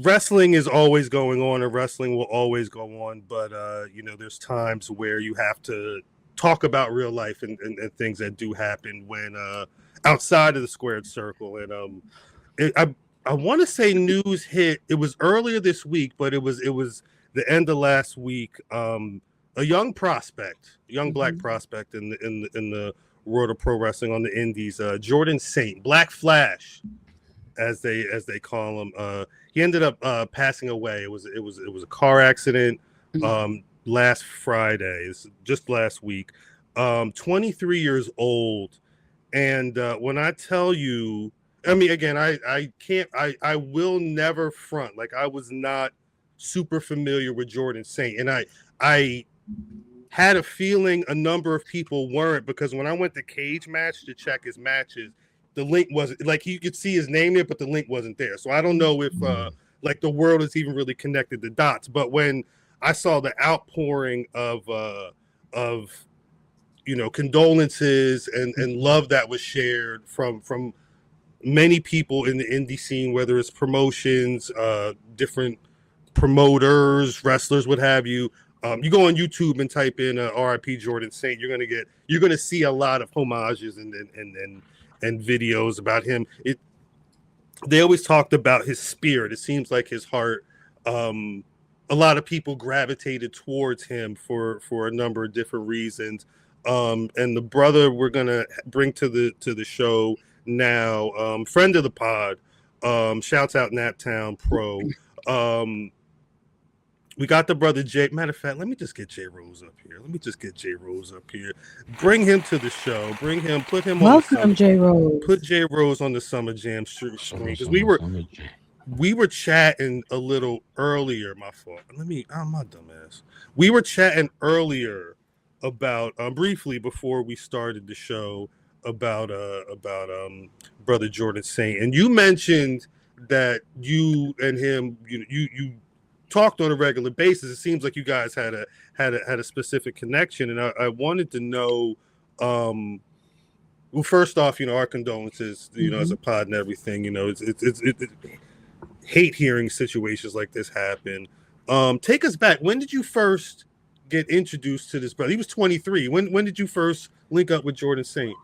wrestling is always going on, and wrestling will always go on. But there's times where you have to talk about real life and things that do happen when outside of the squared circle. And I want to say news hit. It was earlier this week, but it was the end of last week. A young prospect, black prospect in the world of pro wrestling on the indies, Jordan Saint, Black Flash, as they call him. He ended up passing away. It was a car accident last Friday, just last week. 23 years old, and when I tell you, I mean, again, I will never front. Like, I was not super familiar with Jordan Saint, and I had a feeling a number of people weren't, because when I went to Cage Match to check his matches, the link wasn't, like, you could see his name there, but the link wasn't there. So I don't know if like the world is even really connected the dots. But when I saw the outpouring of condolences and love that was shared from many people in the indie scene, whether it's promotions, different promoters, wrestlers, what have you. You go on YouTube and type in RIP Jordan Saint, you're gonna see a lot of homages and videos about him. They always talked about his spirit. It seems like his heart. A lot of people gravitated towards him for a number of different reasons. And the brother we're gonna bring to the show now, friend of the pod, shouts out Naptown Pro. We got the brother Jay. Matter of fact, let me just get Jrose up here. Bring him to the show. Put him Welcome, on Jrose. Put Jrose on the Summer Jam screen, because we were chatting a little earlier. My fault. I'm my dumbass. We were chatting earlier about briefly before we started the show about brother Jordan Saint, and you mentioned that you and him, you talked on a regular basis. It seems like you guys had a specific connection, and I wanted to know. Well, first off, our condolences, as a pod and everything. It's hate hearing situations like this happen. Take us back. When did you first get introduced to this brother? He was 23. When did you first link up with Jordan Saint?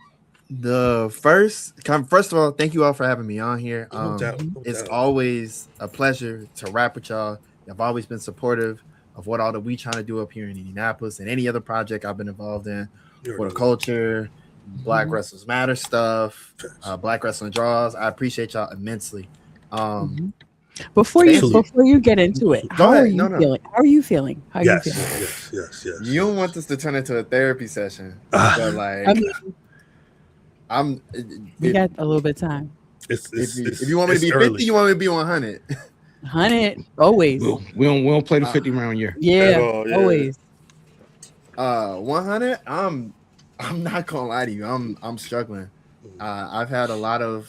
First of all, thank you all for having me on here. No doubt. It's always a pleasure to rap with y'all. I've always been supportive of what all that we trying to do up here in Indianapolis and any other project I've been involved in for the culture, Black Wrestlers Matter stuff, Black Rasslin Draws. I appreciate y'all immensely. Before you get into it, how are you feeling? Yes. You don't want this to turn into a therapy session, but like, we got a little bit of time. If you want me to be 50, you want me to be 100. 100 always. We don't play the 50 round year. Yeah, always. 100. I'm not gonna lie to you. I'm struggling. I've had a lot of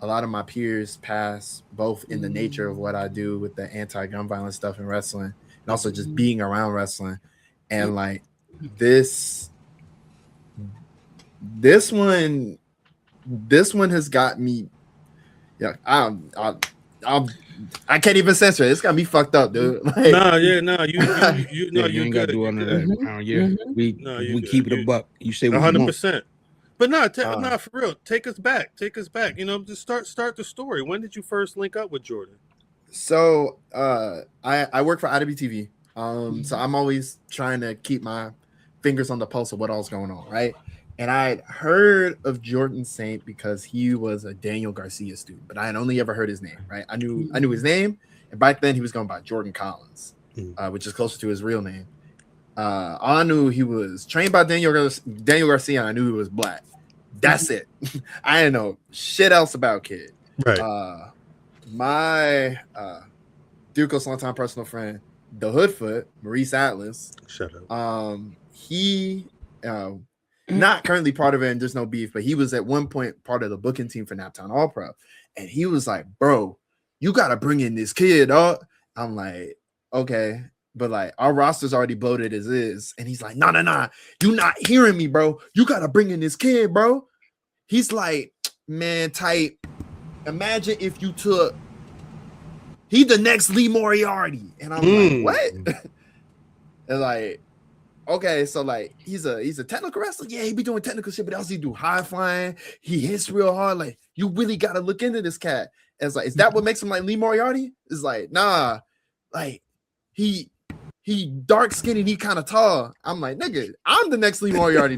my peers pass, both in the nature of what I do with the anti-gun violence stuff in wrestling, and also just being around wrestling. And like this one has got me. Yeah, I can't even censor it. It's got me fucked up, dude. Like, you ain't got to do under that round year. We keep it a buck. You say 100%. But for real. Take us back. Just start the story. When did you first link up with Jordan? So I work for IWTV. So I'm always trying to keep my fingers on the pulse of what all's going on, right? And I heard of Jordan Saint because he was a Daniel Garcia student, but I had only ever heard his name, right? I knew his name, and back then he was going by Jordan Collins, which is closer to his real name. I knew he was trained by Daniel Garcia, and I knew he was black. That's it. I didn't know shit else about kid. Right. My dear close longtime personal friend, the Hoodfoot, Maurice Atlas. Shut up. He not currently part of it, and there's no beef, but he was at one point part of the booking team for Naptown All Pro, and he was like, "Bro, you gotta bring in this kid, dog." I'm like, "Okay." But like our roster's already bloated as is. And he's like, nah. You not hearing me, bro. You gotta bring in this kid, bro. He's like, man, type. Imagine if you took he the next Lee Moriarty. And I'm like, what? And like, okay, so like he's a technical wrestler. Yeah, he be doing technical shit, but also he do high flying. He hits real hard. Like, you really gotta look into this cat. And it's like, is that what makes him like Lee Moriarty? It's like, nah, like he dark skinned and he kind of tall. I'm like, nigga, I'm the next Lee Moriarty.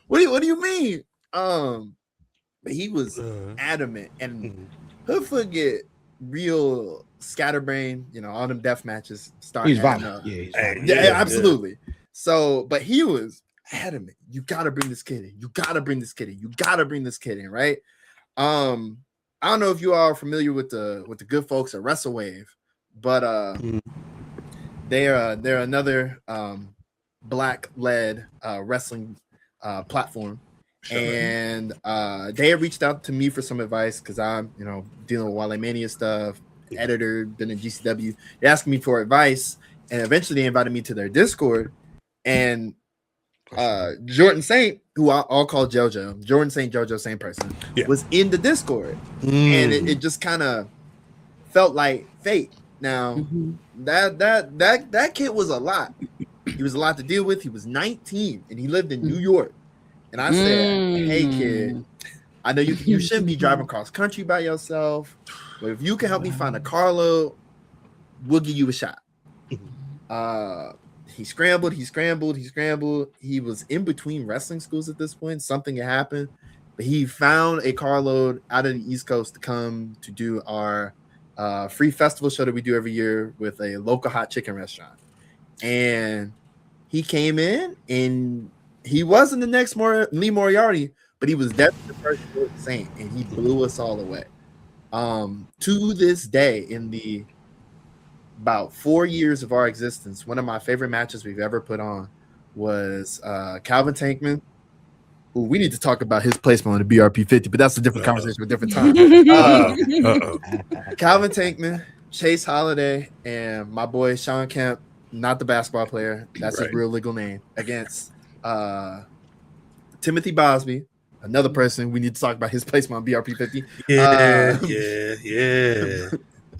What do you mean? But he was adamant, and Hoodfoot get real scatterbrain, all them death matches start. He's violent. Yeah, absolutely. So, but he was adamant. You gotta bring this kid in. You gotta bring this kid in. You gotta bring this kid in, right? I don't know if you are familiar with the good folks at WrestleWave, but they're another black-led wrestling platform. Sure. And they reached out to me for some advice because I'm, dealing with Wale Mania stuff, editor, been in GCW. They asked me for advice, and eventually they invited me to their Discord. And Jordan Saint, who I'll call JoJo, Jordan Saint, JoJo, same person, was in the Discord, and it just kind of felt like fate. Now that kid was a lot. He was a lot to deal with. He was 19 and he lived in New York. And I said, hey, kid, I know you shouldn't be driving cross country by yourself, but if you can help me find a carload, we'll give you a shot. He scrambled. He was in between wrestling schools at this point. Something had happened, but he found a carload out of the East Coast to come to do our free festival show that we do every year with a local hot chicken restaurant. And he came in, and he wasn't the next Lee Moriarty, but he was definitely the first Jordan Saint, and he blew us all away. To this day, in the about 4 years of our existence, one of my favorite matches we've ever put on was Calvin Tankman, who we need to talk about his placement on the BRP 50, but that's a different conversation for a different time. Calvin Tankman, Chase Holiday, and my boy Sean Kemp, not the basketball player, that's his real legal name, against Timothy Bosby, another person we need to talk about his placement on BRP 50. Yeah.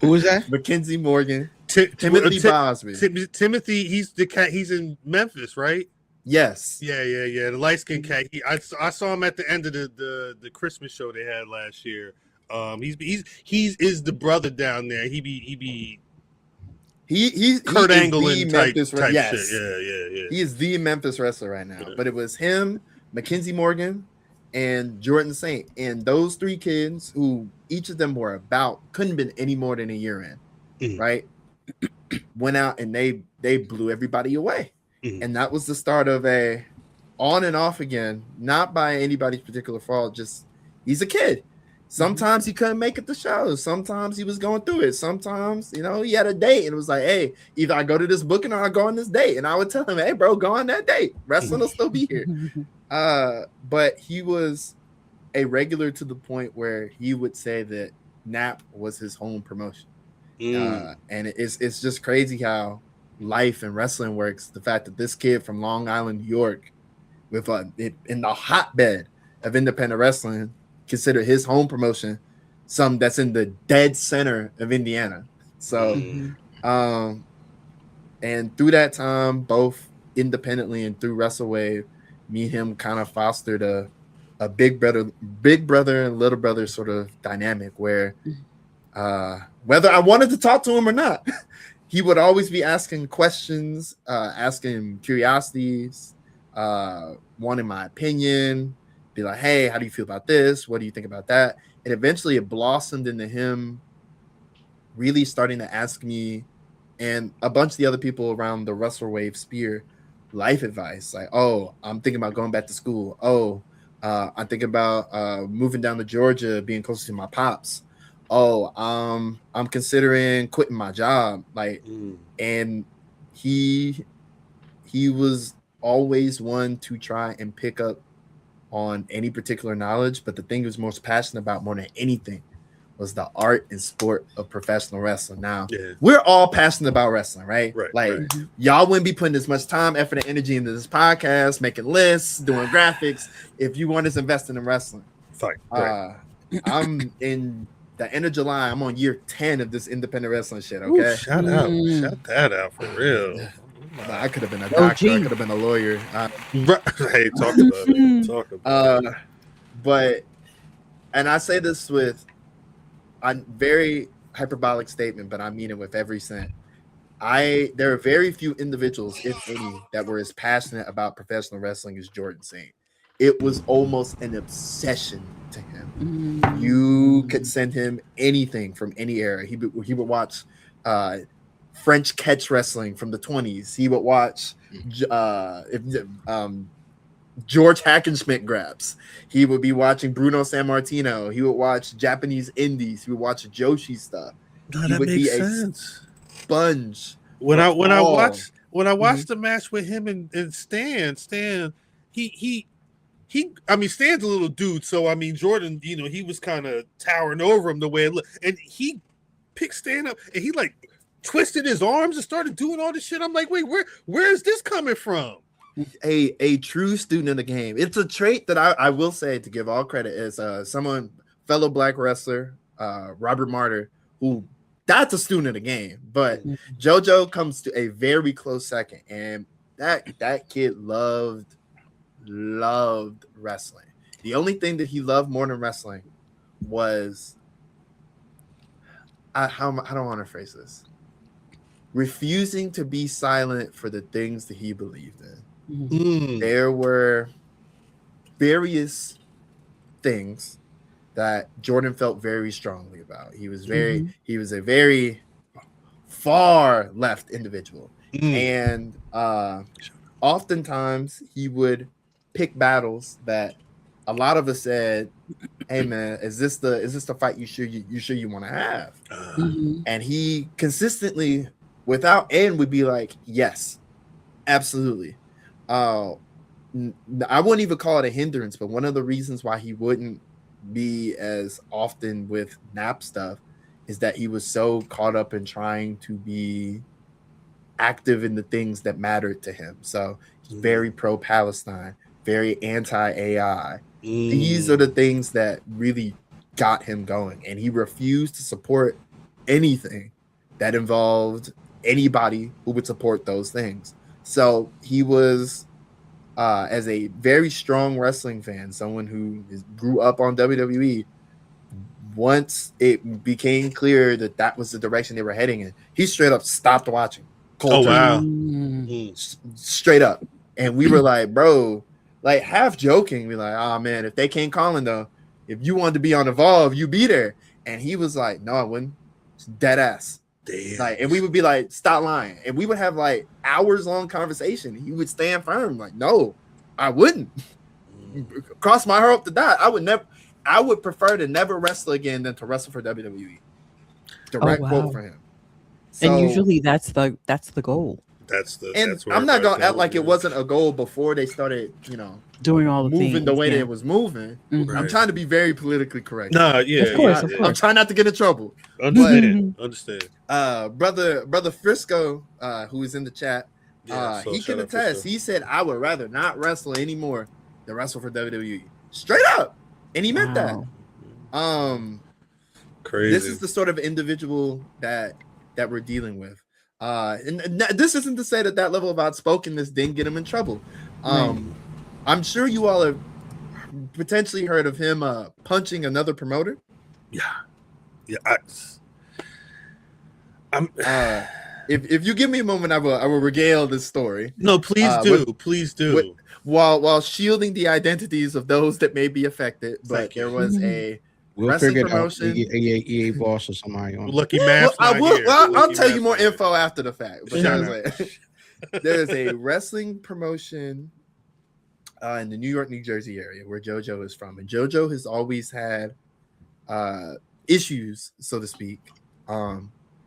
Who was that? Mackenzie Morgan. Timothy Bosby. Timothy, he's the cat. He's in Memphis, right? Yes. Yeah. The light skinned cat. I saw him at the end of the Christmas show they had last year. He's the brother down there. He's Kurt Angle type shit. Yeah. He is the Memphis wrestler right now. But it was him, Mackenzie Morgan, and Jordan Saint, and those three kids who each of them were couldn't have been any more than a year in, right? Went out and they blew everybody away. And that was the start of a on and off again, not by anybody's particular fault, just he's a kid. Sometimes he couldn't make it to shows. Sometimes he was going through it. Sometimes, he had a date and it was like, hey, either I go to this booking or I go on this date. And I would tell him, hey, bro, go on that date. Wrestling will still be here. But he was a regular to the point where he would say that Nap was his home promotion. And it's just crazy how life and wrestling works. The fact that this kid from Long Island, New York, with in the hotbed of independent wrestling, consider his home promotion some that's in the dead center of Indiana. So and through that time, both independently and through WrestleWave, me and him kind of fostered a big brother and little brother sort of dynamic where whether I wanted to talk to him or not, he would always be asking questions, asking curiosities, wanting my opinion, be like, hey, how do you feel about this? What do you think about that? And eventually it blossomed into him really starting to ask me and a bunch of the other people around the WrestleWave sphere life advice. Like, oh, I'm thinking about going back to school. Oh, I'm thinking about moving down to Georgia, being closer to my pops. Oh, I'm considering quitting my job. Like, and he was always one to try and pick up on any particular knowledge, but the thing he was most passionate about more than anything was the art and sport of professional wrestling. Now, we're all passionate about wrestling, right? Y'all wouldn't be putting as much time, effort, and energy into this podcast, making lists, doing graphics, if you weren't as invested in wrestling. I'm the end of July, I'm on year 10 of this independent wrestling shit. Okay, ooh, shout that out for real. I could have been a doctor. I could have been a lawyer. Hey, talk about it. Talk about it. But, and I say this with a very hyperbolic statement, but I mean it with every cent. There are very few individuals, if any, that were as passionate about professional wrestling as Jordan Saint. It was almost an obsession to him. You could send him anything from any era. He would watch French catch wrestling from the 20s. He would watch George Hackenschmidt grabs. He would be watching Bruno Sammartino. He would watch Japanese indies. He would watch Joshi stuff. No, he that would makes be sense. A sponge. When I watched the match with him and Stan, he I mean, Stan's a little dude, so I mean Jordan, you know, he was kind of towering over him the way it looked, and he picked Stan up and he like twisted his arms and started doing all this shit. I'm like, wait, where is this coming from? A true student of the game. It's a trait that I will say, to give all credit, is fellow black wrestler Robert Martyr, who that's a student of the game, but JoJo comes to a very close second, and that kid loved wrestling. The only thing that he loved more than wrestling was I don't want to phrase this, refusing to be silent for the things that he believed in. There were various things that Jordan felt very strongly about. He was a very far left individual, and oftentimes he would pick battles that a lot of us said, "Hey man, is this the fight you sure you want to have?" And he consistently, without end, would be like, "Yes, absolutely." I wouldn't even call it a hindrance, but one of the reasons why he wouldn't be as often with Nap stuff is that he was so caught up in trying to be active in the things that mattered to him. So he's very pro-Palestine, very anti-AI. These are the things that really got him going, and he refused to support anything that involved anybody who would support those things. So he was, as a very strong wrestling fan, someone who grew up on WWE, once it became clear that that was the direction they were heading in, he straight up stopped watching. Oh, wow. Straight up. And we were like, bro, like half joking. We're like, oh man, if they came calling though, if you wanted to be on Evolve, you be there. And he was like, no, I wouldn't. It's dead ass. Damn. Like, and we would be like, stop lying. And we would have like hours long conversation. He would stand firm, like, no, I wouldn't. Cross my heart to die. I would prefer to never wrestle again than to wrestle for WWE. Direct quote for him. So, and usually that's the goal. I'm not gonna act like it wasn't a goal before they started, doing all the moving things, the way that it was moving. Right. I'm trying to be very politically correct. Of course. I'm trying not to get in trouble. Understand. Brother Frisco, who is in the chat, he can attest. He said, "I would rather not wrestle anymore than wrestle for WWE." Straight up, and he meant that. Crazy. This is the sort of individual that we're dealing with. And this isn't to say that level of outspokenness didn't get him in trouble. I'm sure you all have potentially heard of him punching another promoter. If you give me a moment, I will regale this story. No, please do. While shielding the identities of those that may be affected, but there was a wrestling promotion. EA boss or somebody on Lucky Math. I'll tell you more info after the fact. But there's a wrestling promotion in the New York, New Jersey area where JoJo is from, and JoJo has always had issues, so to speak,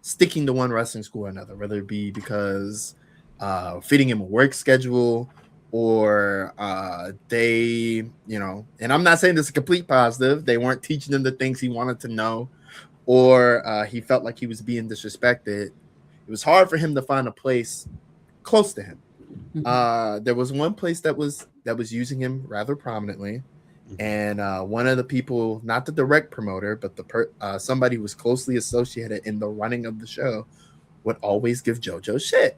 sticking to one wrestling school or another, whether it be because fitting in a work schedule, or they, and I'm not saying this is a complete positive, they weren't teaching him the things he wanted to know, or he felt like he was being disrespected. It was hard for him to find a place close to him. There was one place that was using him rather prominently, And one of the people, not the direct promoter, but the somebody who was closely associated in the running of the show, would always give JoJo shit.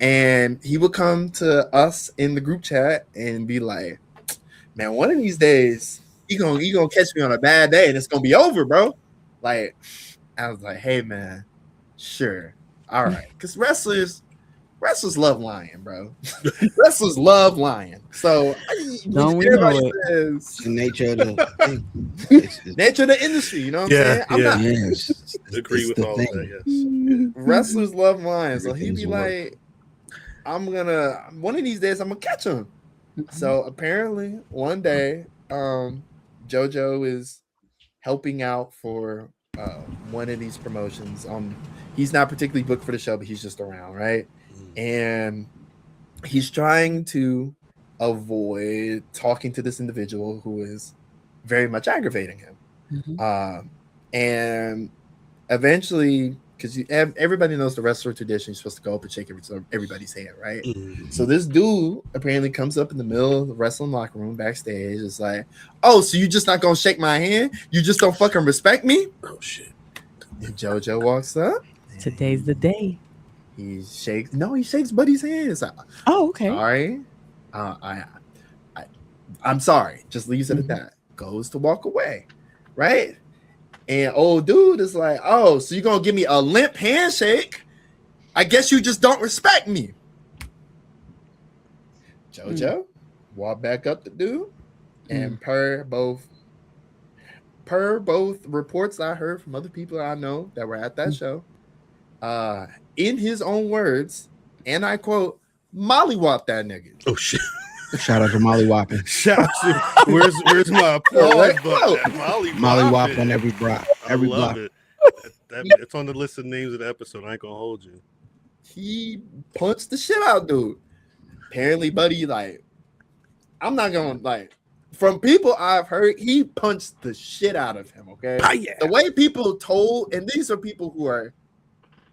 And he would come to us in the group chat and be like, man, one of these days, you gonna catch me on a bad day and it's gonna be over, bro. Like, I was like, hey, man, sure. All right. Because wrestlers love lying, bro. Wrestlers love lying. So don't we know it? It's the nature of the thing. Nature of the industry, you know what I'm saying? I agree with all of that, yes. Wrestlers love lying. So he'd be like, one of these days I'm gonna catch him. So apparently one day, JoJo is helping out for one of these promotions. He's not particularly booked for the show, but he's just around, right? And he's trying to avoid talking to this individual who is very much aggravating him. And eventually, because everybody knows the wrestler tradition, you're supposed to go up and shake everybody's hand, right? So this dude apparently comes up in the middle of the wrestling locker room backstage. It's like, oh, so you just not gonna shake my hand? You just don't fucking respect me? Oh shit! And JoJo walks up. Today's the day. He shakes Buddy's hand. It's like, oh, okay. Sorry. I'm sorry. Just leaves it at that. Goes to walk away, right? And old dude is like, oh, so you're gonna give me a limp handshake? I guess you just don't respect me. JoJo walked back up the dude, and per both reports I heard from other people I know that were at that show, in his own words, and I quote, "Mollywop that nigga." Oh shit! Shout out to Molly Whopping. Shout out to where's my applause button? Molly Whop on every block. Every block. It's on the list of names of the episode. I ain't gonna hold you. He punched the shit out, dude. Apparently, Buddy, like, I'm not gonna like. From people I've heard, he punched the shit out of him. Okay, the way people told, and these are people who are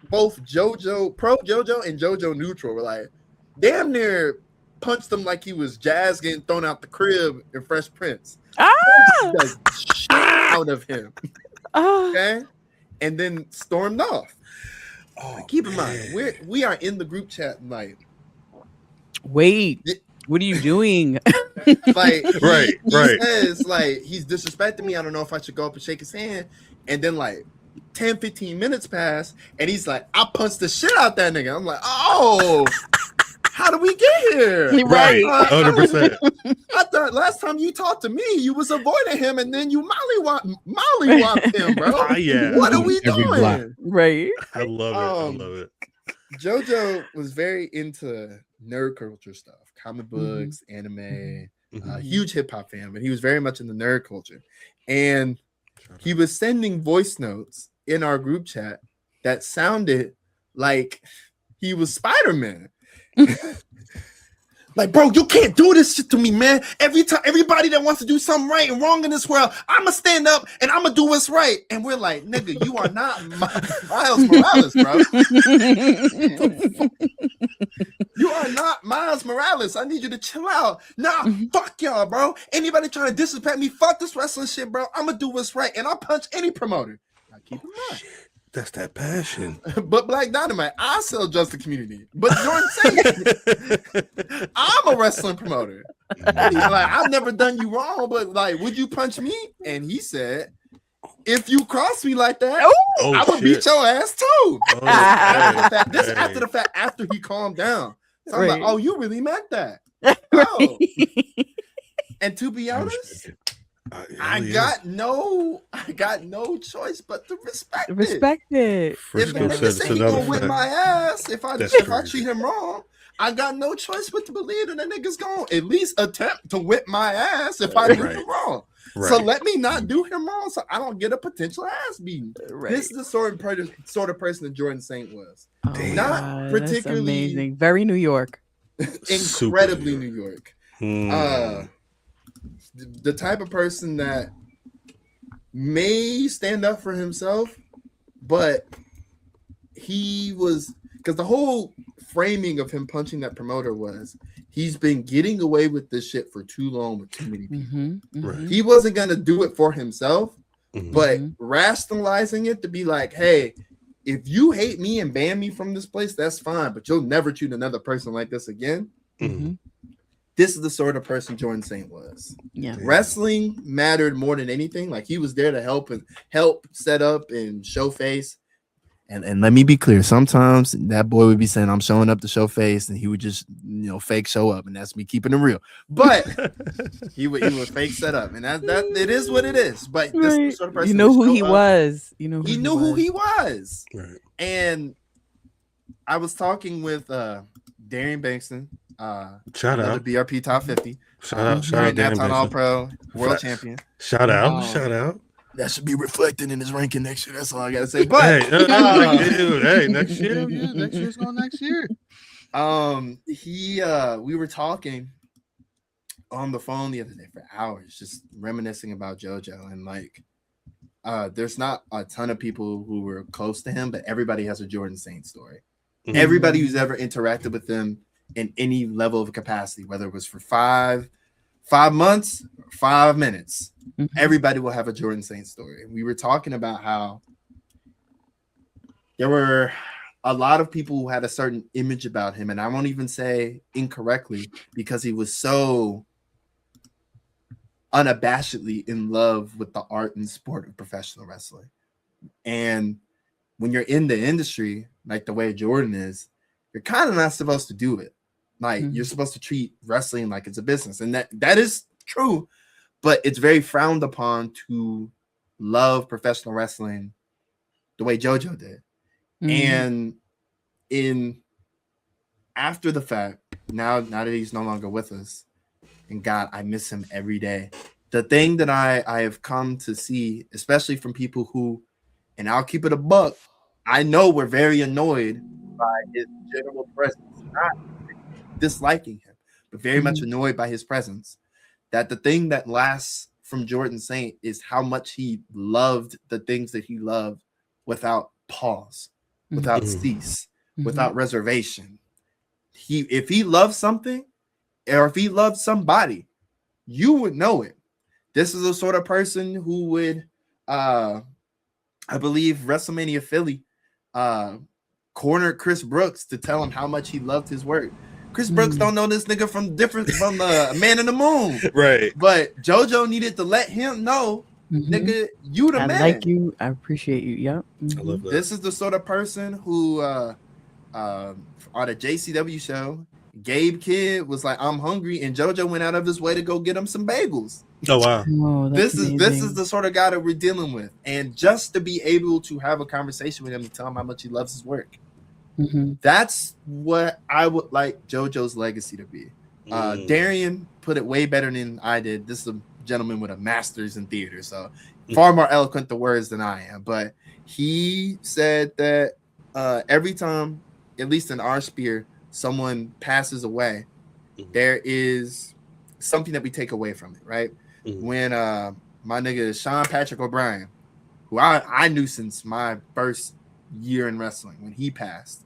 both JoJo pro JoJo and JoJo neutral, were like, damn near punched him like he was Jazz getting thrown out the crib in Fresh Prince. The shit out of him. Okay, and then stormed off. Keep in mind, we are in the group chat like, wait, what are you doing? Like, right. He says like he's disrespecting me. I don't know if I should go up and shake his hand. And then like 10-15 minutes pass, and he's like, I punched the shit out that nigga. I'm like, oh, how did we get here? Right, 100%. I thought last time you talked to me, you was avoiding him, and then you mollywopped him, bro. What are we doing? Right. I love it. JoJo was very into nerd culture stuff, comic books, anime, huge hip hop fan, but he was very much in the nerd culture. And he was sending voice notes in our group chat that sounded like he was Spider-Man. Like, bro, you can't do this shit to me, man. Every time, everybody that wants to do something right and wrong in this world, I'ma stand up and I'ma do what's right. And we're like, nigga, you are not Miles Morales, bro. You are not Miles Morales. I need you to chill out. Nah, fuck y'all, bro. Anybody trying to disrespect me, fuck this wrestling shit, bro. I'ma do what's right, and I'll punch any promoter. Now keep in mind. That's that passion. But Black Dynamite, I sell just the community. But Jordan said, I'm a wrestling promoter. He's like, I've never done you wrong, but like, would you punch me? And he said, if you cross me like that, I would beat your ass too. After the fact, after he calmed down. So I'm like, oh, you really meant that. Oh. And to be honest, I got no choice but to respect it. If the nigga say he gonna whip my ass, if I treat him wrong, I got no choice but to believe that the nigga's gonna at least attempt to whip my ass if I do him wrong. Right. So let me not do him wrong, so I don't get a potential ass beating. Right. This is the sort of person that Jordan Saint was. Not particularly amazing. Very New York. Incredibly New York. The type of person that may stand up for himself, but he was, because the whole framing of him punching that promoter was he's been getting away with this shit for too long with too many people. Right. He wasn't going to do it for himself, but rationalizing it to be like, hey, if you hate me and ban me from this place, that's fine, but you'll never treat another person like this again. This is the sort of person Jordan Saint was. Yeah. Wrestling mattered more than anything. Like, he was there to help set up and show face. And let me be clear, sometimes that boy would be saying, I'm showing up to show face, and he would just, fake show up, and that's me keeping it real. But he would fake set up, and that it is what it is. But this is the sort of person, you know who he was. You know, he knew who he was. Right. And I was talking with Darian Bankston, shout out BRP top 50. Shout out Naptown All-Pro world champion. Shout out. That should be reflected in his ranking next year. That's all I gotta say. But hey, next year, next year's going next year. We were talking on the phone the other day for hours, just reminiscing about JoJo, and like, there's not a ton of people who were close to him, but everybody has a Jordan Saint story. Everybody who's ever interacted with him in any level of capacity, whether it was for 5 months, 5 minutes, everybody will have a Jordan Saint story. We were talking about how there were a lot of people who had a certain image about him, and I won't even say incorrectly, because he was so unabashedly in love with the art and sport of professional wrestling. And when you're in the industry, like the way Jordan is, you're kind of not supposed to do it. Like, you're supposed to treat wrestling like it's a business, and that is true, but it's very frowned upon to love professional wrestling the way JoJo did. And after the fact, now that he's no longer with us, and God, I miss him every day. The thing that I have come to see, especially from people who, and I'll keep it a buck, I know we're very annoyed by his general presence, not disliking him, but very much annoyed by his presence. That the thing that lasts from Jordan Saint is how much he loved the things that he loved without pause, without cease, without reservation. If he loved something, or if he loved somebody, you would know it. This is the sort of person who would, I believe, WrestleMania Philly cornered Chris Brooks to tell him how much he loved his work. Chris Brooks don't know this nigga from Man in the Moon. Right. But JoJo needed to let him know, nigga, you the man. I like you. I appreciate you. Yep. I love that. This is the sort of person who on a JCW show, Gabe Kidd was like, I'm hungry, and JoJo went out of his way to go get him some bagels. Oh wow. Oh, This is the sort of guy that we're dealing with. And just to be able to have a conversation with him and tell him how much he loves his work. That's what I would like JoJo's legacy to be. Darian put it way better than I did. This is a gentleman with a master's in theater, so far more eloquent the words than I am. But he said that every time, at least in our sphere, someone passes away, there is something that we take away from it, right? When my nigga Sean Patrick O'Brien, who I knew since my first year in wrestling, when he passed,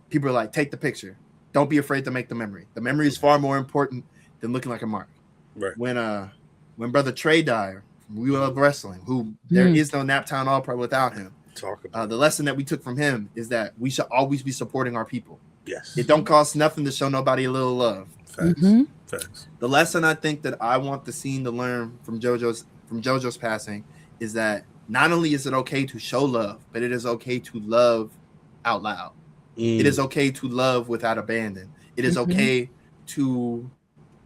people are like, take the picture. Don't be afraid to make the memory. The memory is far more important than looking like a mark. Right. When Brother Trey died, We Love Wrestling, who there is no Naptown All-Pro without him. Talk about the lesson that we took from him is that we should always be supporting our people. Yes. It don't cost nothing to show nobody a little love. Facts. Facts. The lesson I think that I want the scene to learn from JoJo's passing is that not only is it okay to show love, but it is okay to love out loud. It is okay to love without abandon. It is okay to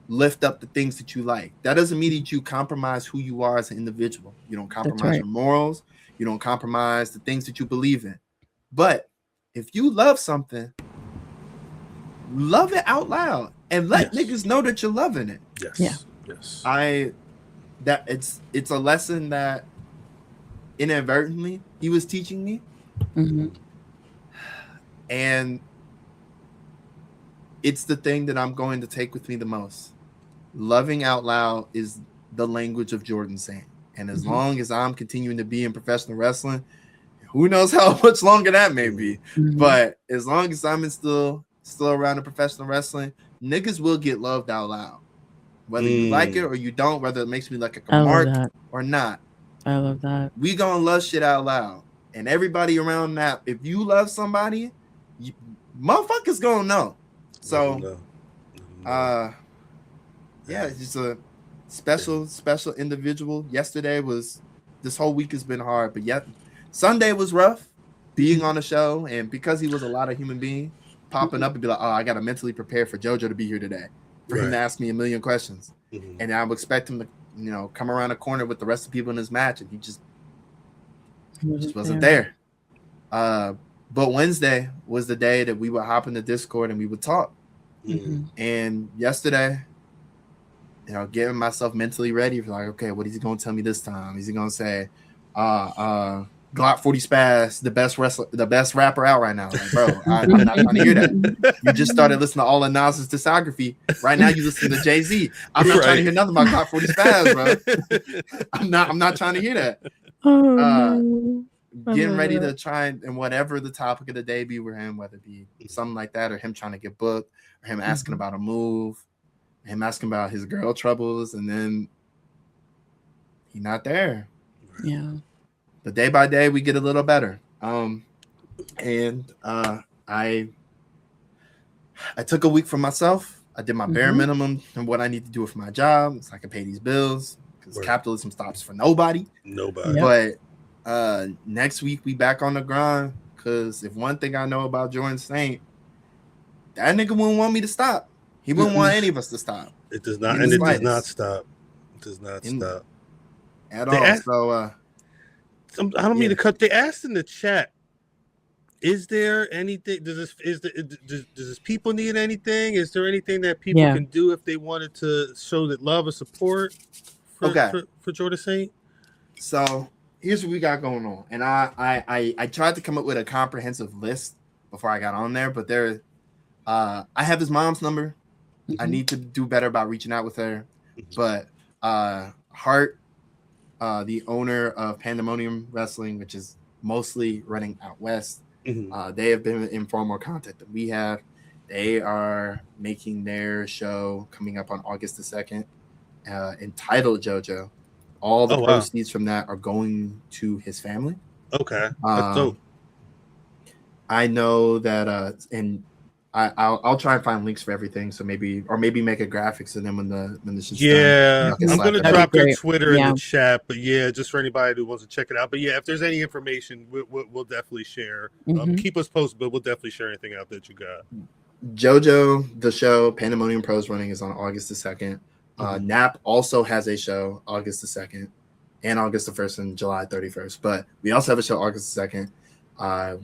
lift up the things that you like. That doesn't mean that you compromise who you are as an individual. You don't compromise your morals. You don't compromise the things that you believe in. But if you love something, love it out loud and let niggas know that you're loving it. Yes. Yeah. Yes. It's a lesson that inadvertently he was teaching me. And it's the thing that I'm going to take with me the most. Loving out loud is the language of Jordan Saint. And as long as I'm continuing to be in professional wrestling, who knows how much longer that may be. But as long as I'm still around in professional wrestling, niggas will get loved out loud, whether you like it or you don't, whether it makes me look like a mark or not. I love that. We gonna love shit out loud, and everybody around Nap, if you love somebody, motherfuckers gonna know. So, yeah, it's just a special individual. Yesterday was, this whole week has been hard, but yet Sunday was rough being on the show, and because he was a lot of human being popping up and be like, oh, I gotta mentally prepare for JoJo to be here today, for him to ask me a million questions, and I would expect him to, you know, come around the corner with the rest of the people in his match, and he just wasn't there. But Wednesday was the day that we would hop in the Discord and we would talk. And yesterday, you know, getting myself mentally ready for like, okay, what is he going to tell me this time? Is he going to say, Glock 40 Spaz, the best rapper out right now? Like, bro, I'm not trying to hear that. You just started listening to all of Nas's discography. Right now, you listen to Jay-Z. I'm not trying to hear nothing about Glock 40 Spaz, bro. I'm not trying to hear that. Getting ready to try and whatever the topic of the day be with him, whether it be something like that, or him trying to get booked, or him asking about a move, him asking about his girl troubles, and then he's not there. Yeah. But day by day, we get a little better. I took a week for myself. I did my bare minimum and what I need to do for my job so I can pay these bills, because capitalism stops for nobody. But next week we back on the grind, because if one thing I know about Jordan Saint, that nigga wouldn't want me to stop. He wouldn't want any of us to stop. It does not, and it does not stop. It does not stop at all. So I don't mean to cut. They asked in the chat, is there anything? Does this people need anything? Is there anything that people can do if they wanted to show that love or support for Jordan Saint? So here's what we got going on, and I tried to come up with a comprehensive list before I got on there, but I have his mom's number. I need to do better about reaching out with her, but Hart, the owner of Pandemonium Wrestling, which is mostly running out west, they have been in far more contact than we have. They are making their show coming up on August the 2nd, entitled JoJo. All the proceeds from that are going to his family. Okay, that's dope. I know that, and I'll try and find links for everything. So maybe make a graphics of them when the shit's done. I'm gonna drop their Twitter in the chat. But just for anybody who wants to check it out. But if there's any information, we'll definitely share. Keep us posted, but we'll definitely share anything out that you got. JoJo, the show Pandemonium Pros running, is on August the 2nd. Nap also has a show August the 2nd and August the 1st and July 31st. But we also have a show August the 2nd.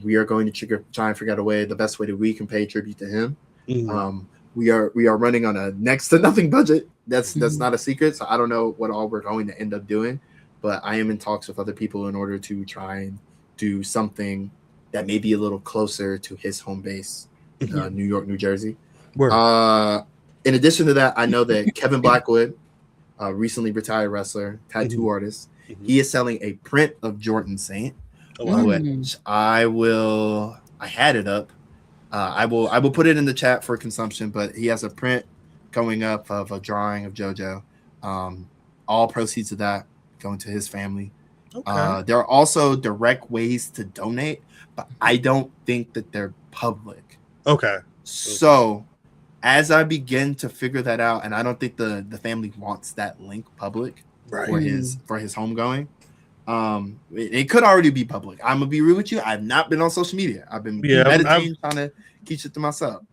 We are going to try and figure out the best way that we can pay tribute to him. We are running on a next to nothing budget. That's not a secret. So I don't know what all we're going to end up doing, but I am in talks with other people in order to try and do something that may be a little closer to his home base, New York, New Jersey. In addition to that, I know that Kevin Blackwood, recently retired wrestler, tattoo artist, he is selling a print of Jordan Saint. Which I had it up. I will put it in the chat for consumption, but he has a print going up of a drawing of JoJo. All proceeds of that going to his family. There are also direct ways to donate, but I don't think that they're public. So as I begin to figure that out, and I don't think the family wants that link public for his homegoing. It could already be public. I'm gonna be real with you. I've not been on social media. I've been meditating, trying to keep shit to myself.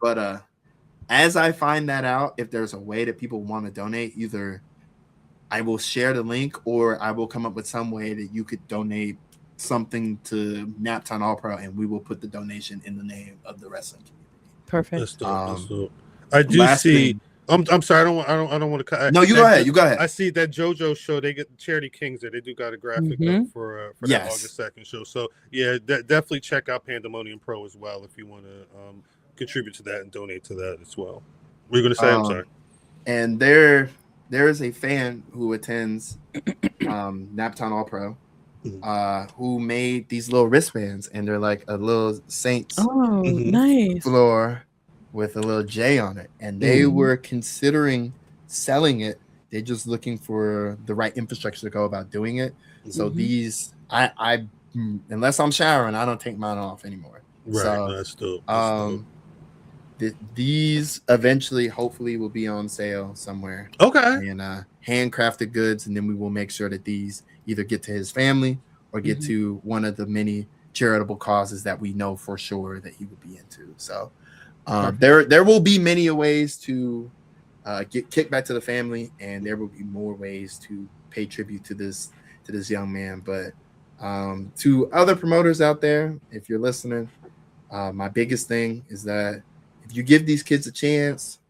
But as I find that out, if there's a way that people want to donate, either I will share the link or I will come up with some way that you could donate something to Naptown All Pro, and we will put the donation in the name of the wrestling community. Perfect. That's dope. I do see. I'm sorry. I don't want to cut. No, you go ahead. You go ahead. I see that JoJo show. They get Charity Kings there. They do got a graphic up for that August 2nd show. So definitely check out Pandemonium Pro as well if you want to contribute to that and donate to that as well. What are you going to say? I'm sorry. And there is a fan who attends Naptown All Pro who made these little wristbands, and they're like a little Saints nice floor with a little J on it, and they were considering selling it. They're just looking for the right infrastructure to go about doing it. So these, I unless I'm showering, I don't take mine off anymore. Right, so that's dope. These eventually, hopefully, will be on sale somewhere. Okay. And handcrafted goods, and then we will make sure that these either get to his family or get to one of the many charitable causes that we know for sure that he would be into. So there will be many ways to get kicked back to the family, and there will be more ways to pay tribute to this young man. But to other promoters out there, if you're listening, my biggest thing is that if you give these kids a chance,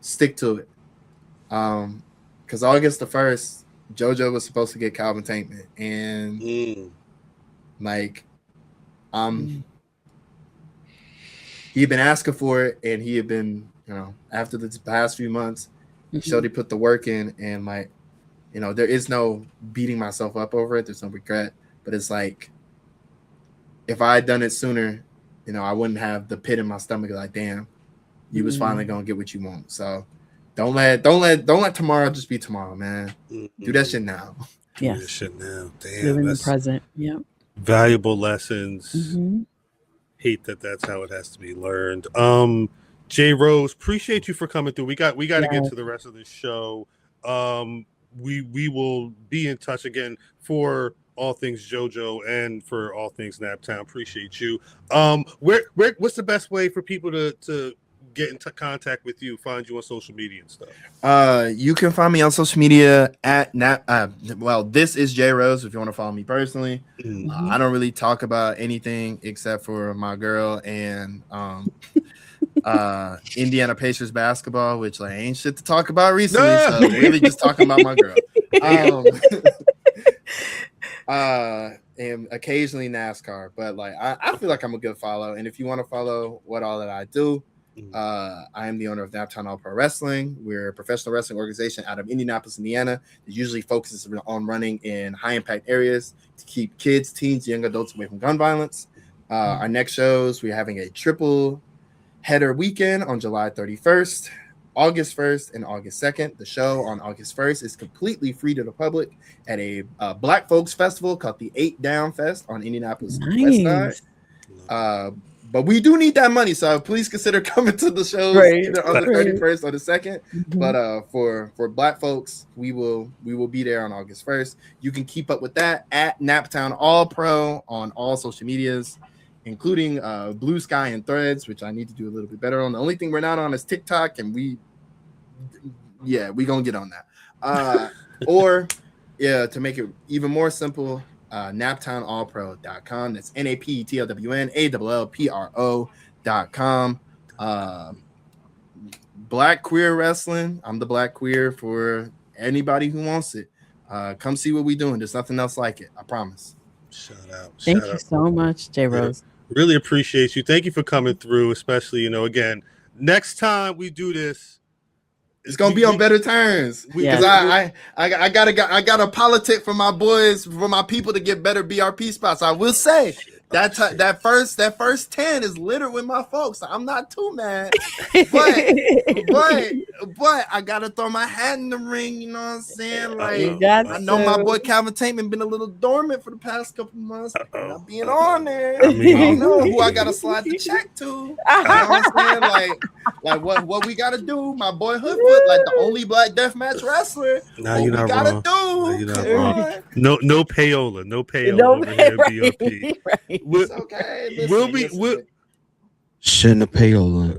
stick to it. Because August the 1st, JoJo was supposed to get Calvin Tankman, and he had been asking for it, and he had been, after the past few months, Shody put the work in, and there is no beating myself up over it. There's no regret, but it's like, if I had done it sooner, I wouldn't have the pit in my stomach like, damn, you was finally gonna get what you want. So don't let tomorrow just be tomorrow, man. Do that shit now. Yeah, do that shit now. Damn, live in the present. Yeah, valuable lessons. Hate that's how it has to be learned. Jrose, appreciate you for coming through. We got to get to the rest of the show. We will be in touch again for all things JoJo and for all things Naptown. Appreciate you. What's the best way for people to get into contact with you, find you on social media and stuff? You can find me on social media at this is Jrose if you want to follow me personally. I don't really talk about anything except for my girl and Indiana Pacers basketball, which ain't shit to talk about recently. So really just talking about my girl. And occasionally NASCAR, but I feel like I'm a good follow. And if you want to follow what all that I do, I am the owner of Naptown All Pro Wrestling. We're a professional wrestling organization out of Indianapolis, Indiana, that usually focuses on running in high impact areas to keep kids, teens, young adults away from gun violence. Our next shows, we're having a triple header weekend on July 31st, August 1st, and August 2nd. The show on August 1st is completely free to the public at a Black Folks Festival called the 8 Down Fest on Indianapolis West Side. But we do need that money, so please consider coming to the show either on the 31st or the 2nd. But for Black folks, we will be there on August 1st. You can keep up with that at Naptown All Pro on all social medias, including Blue Sky and Threads, which I need to do a little bit better on. The only thing we're not on is TikTok, and we gonna get on that. To make it even more simple, naptownallpro.com. That's NAPTOWNALLPRO.com. Black queer wrestling. I'm the black queer for anybody who wants it. Come see what we're doing. There's nothing else like it. I promise. Shout out. Thank you so much, Jrose. Really appreciate you. Thank you for coming through, especially, again, next time we do this, it's gonna be on better terms because I gotta politic for my boys, for my people to get better BRP spots. I will say that first 10 is littered with my folks. I'm not too mad, but I gotta throw my hat in the ring. You know what I'm saying? I know my boy Calvin Tankman been a little dormant for the past couple months. Not being on there. I don't know who I gotta slide the check to. You know what I'm saying? What we gotta do? My boy Hoodfoot, the only black deathmatch wrestler. Nah, you're not wrong. You're not wrong. No payola. No payola over here, BRP. Right. It's okay. Listen, shouldn't have payola.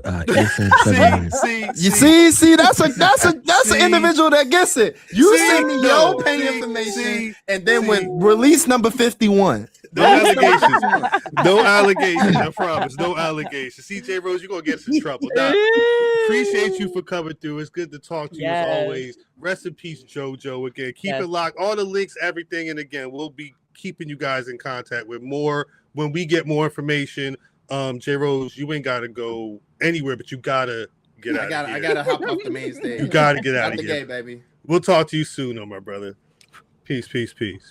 See, that's an individual that gets it. You send me your pay information, and then when release number 51. No allegations. No allegations. I promise. No allegations. CJ Rose, you're gonna get us in trouble. Appreciate you for coming through. It's good to talk to you as always. Rest in peace, JoJo. Again, keep it locked. All the links, everything, and again, we'll be keeping you guys in contact with more when we get more information. Jrose, you ain't gotta go anywhere, but you gotta get out of here. I gotta hop off the main stage. You gotta get out of here. Gate, baby. We'll talk to you soon, my brother. Peace.